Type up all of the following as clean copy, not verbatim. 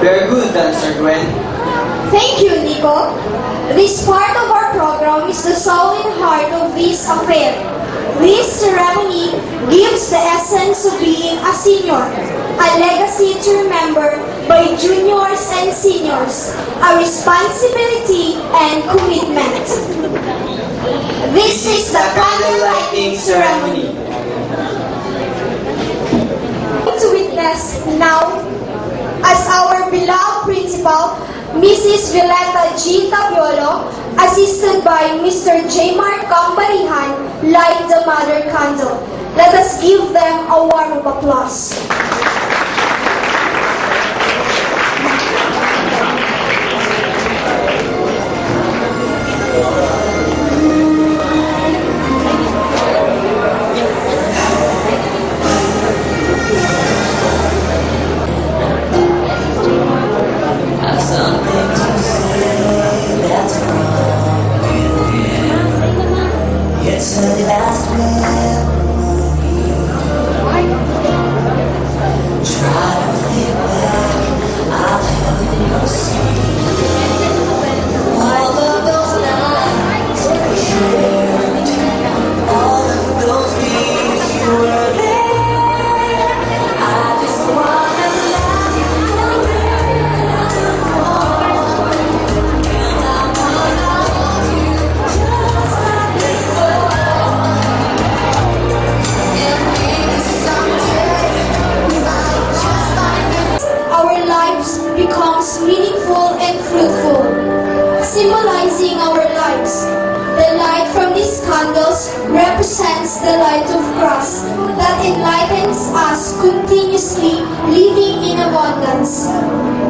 Very good, Dancer Gwen. Thank you, Nico. This part of our program is the soul and heart of this affair. This ceremony gives the essence of being a senior, a legacy to remember by juniors and seniors, a responsibility and commitment. This is the candle lighting ceremony. To witness now as our beloved principal, Mrs. Violeta G. Tapiolo, assisted by Mr. J. Mark Cambarihan, light the mother candle. Let us give them a warm of applause. It's the last memory. Try to think back, I'll help you see all of those nights we shared, all of those days you were there. I just wanna love you more, and I wanna hold you just like before. Our lives becomes meaningful and fruitful, symbolizing our lives. The light from these candles represents the light of Christ that enlightens us continuously, living in abundance,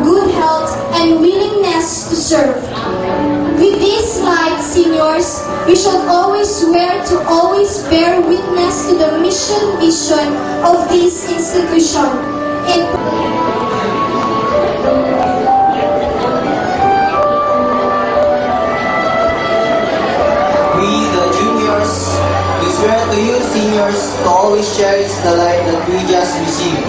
good health, and willingness to serve. With this light, seniors, we should always swear to always bear witness to the mission vision of this institution. We, the juniors, we swear to you, seniors, to always cherish the light that we just received.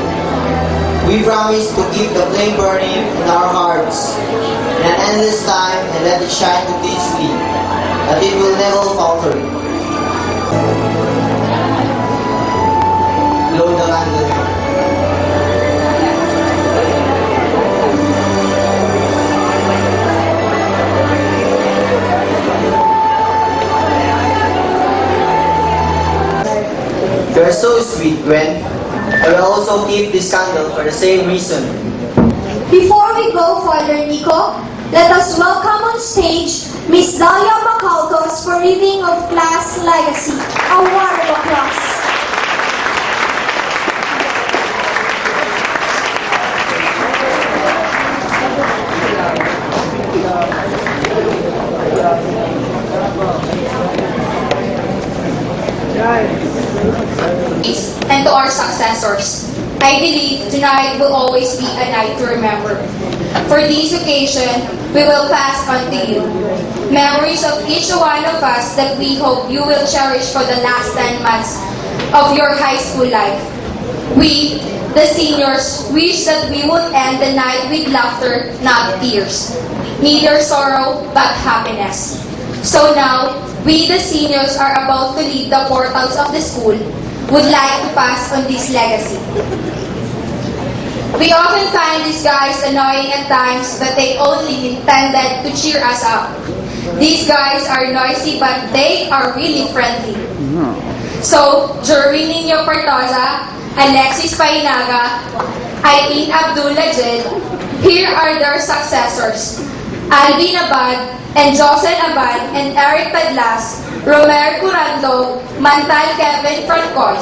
We promise to keep the flame burning in our hearts in an endless time and let it shine continuously, that it will never falter. Blow the candle. You're so sweet, Gwen. I will also keep this candle for the same reason. Before we go further, Nico, let us welcome on stage Miss Dalia Macaltos for reading of Class Legacy. A warm applause. And to our successors, I believe tonight will always be a night to remember. For this occasion, we will pass on to you memories of each one of us that we hope you will cherish for the last 10 months of your high school life. We, the seniors, wish that we would end the night with laughter, not tears. Neither sorrow, but happiness. So now, we the seniors are about to leave the portals of the school, would like to pass on this legacy. We often find these guys annoying at times, but they only intended to cheer us up. These guys are noisy, but they are really friendly. So, Jerwin Nino Partosa, Alexis Painaga, Aileen Abdullah Jed, here are their successors. Alvin Abad, and Josel Abad, and Eric Padlas, Romer Curando, Mantal Kevin Francois.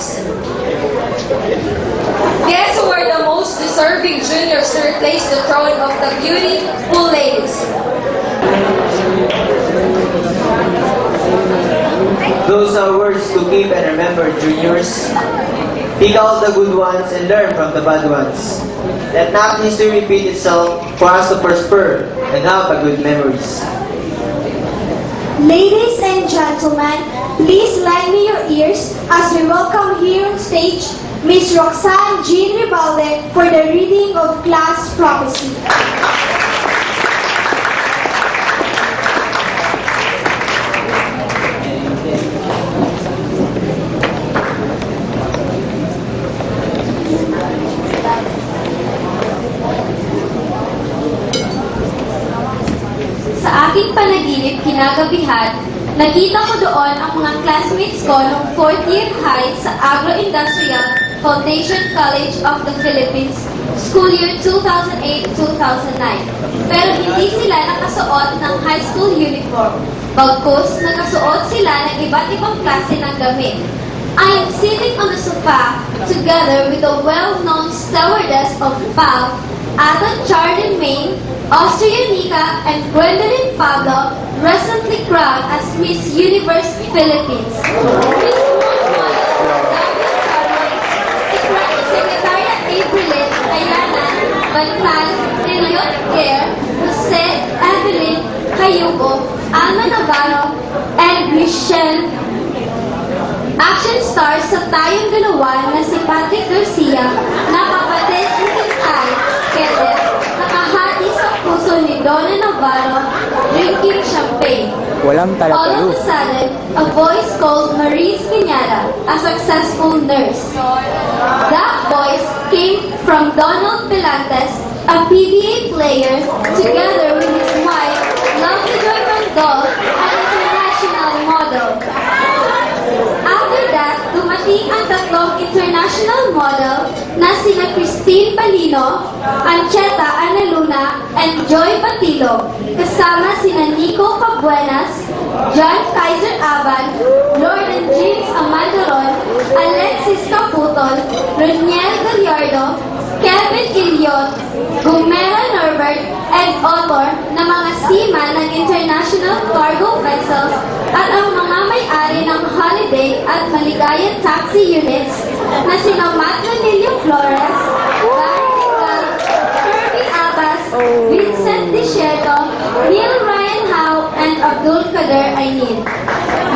Guess who are the most deserving juniors to replace the throne of the beautiful ladies? Those are words to keep and remember, juniors. Pick out the good ones and learn from the bad ones. Let not history repeat itself for us to prosper and have a good memories. Ladies and gentlemen, please lend me your ears as we welcome here on stage Miss Roxanne Jean Ribalde for the reading of Class prophecy. Sa aking panaginip kinagabihan, nakita ko doon ang mga classmates ko noong 4th year high sa Agro-Industrial Foundation College of the Philippines, school year 2008-2009. Pero hindi sila nakasuot ng high school uniform. Bagkus, nakasuot sila ng iba't ibang klase ng damit. I am sitting on the sofa together with the well-known stewardess of PAL, Aton Chardin Main, Austria Nika, and Gwendolyn Pablo, recently crowned as Miss Universe Philippines. Miss Secretary Aprilin Ayala, Bantal, Eliot Care, Jose Evelyn Cayuco, Alma Navarro, and Michelle action stars sa tayong dalawa na si Patrick Garcia na kapatid ni Hintay, Kenneth, nakahati sa puso ni Donna Navarro, drinking champagne. Walang All of talapalo. a sudden, a voice called Maurice Cañada, a successful nurse. That voice came from Donald Pilantes, a PBA player, together with his wife, Lovely Joy Mandol, an international model. After that, dumating ang tatlong international model na sina Christine Palino, Ancheta Analuna, and Joy Batilo, kasama sina Nico Cabuenas, John Kaiser Aban, Lord and James Amandaron, Alexis Caputol, Roniel Gallardo, Kevin Iliot, Gumera Norbert, and author na mga seaman ng international cargo vessels at ang mga may-ari ng holiday at maligayang taxi units na sina Matt Manilio Flores, Gary Nicol, Kirby Abbas, Vincent Desierto, Neil Ryan Howe, and Abdul Kader Ainin.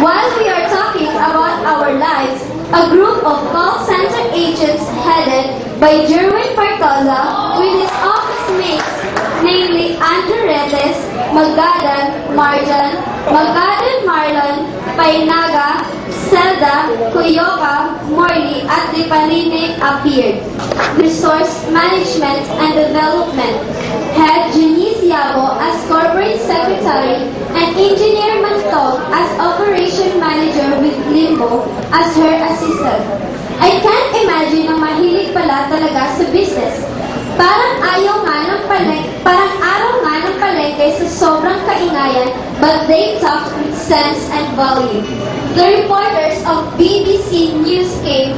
While we are talking about our lives, a group of call center agents headed by Jerwin Partosa with his office mates, namely Andrew Retes, Magadan Marjan, Magadan Marlon, Painaga, Zelda, Kuyoka, Morley, at Dipaline appeared. Resource Management and Development Head Janice Yabo as Corporate Secretary and Engineer Mantog as Operation Manager with Limbo as her assistant. I can't imagine na mahilig pala talaga sa business. Parang araw nga ng palengke sa sobrang kaingayan, but they talked with sense and value. The reporters of BBC News came.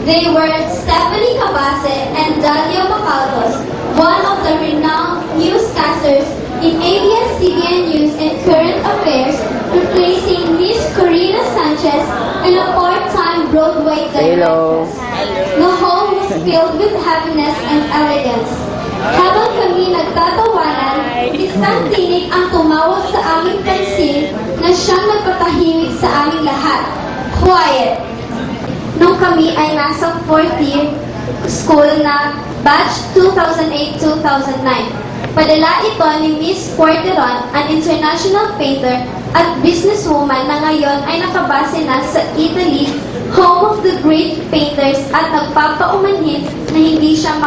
They were Stephanie Cabase and Daniel Macaldos, one of the renowned newscasters in ABS-CBN News and Current Affairs, replacing Miss Corina Sanchez and a part-time Broadway Hello. directress. The hall was filled with happiness and elegance. Habang kami nagtatawanan, isang tinig ang tumawag sa aming pansin na siyang nagpatahimik sa aming lahat. Quiet! Nung kami ay nasa 4th year school na batch 2008-2009. Padala ito ni Miss Porteron, an international painter at businesswoman na ngayon ay nakabase na sa Italy, home of the great painters, at nagpapaumanhin na hindi siya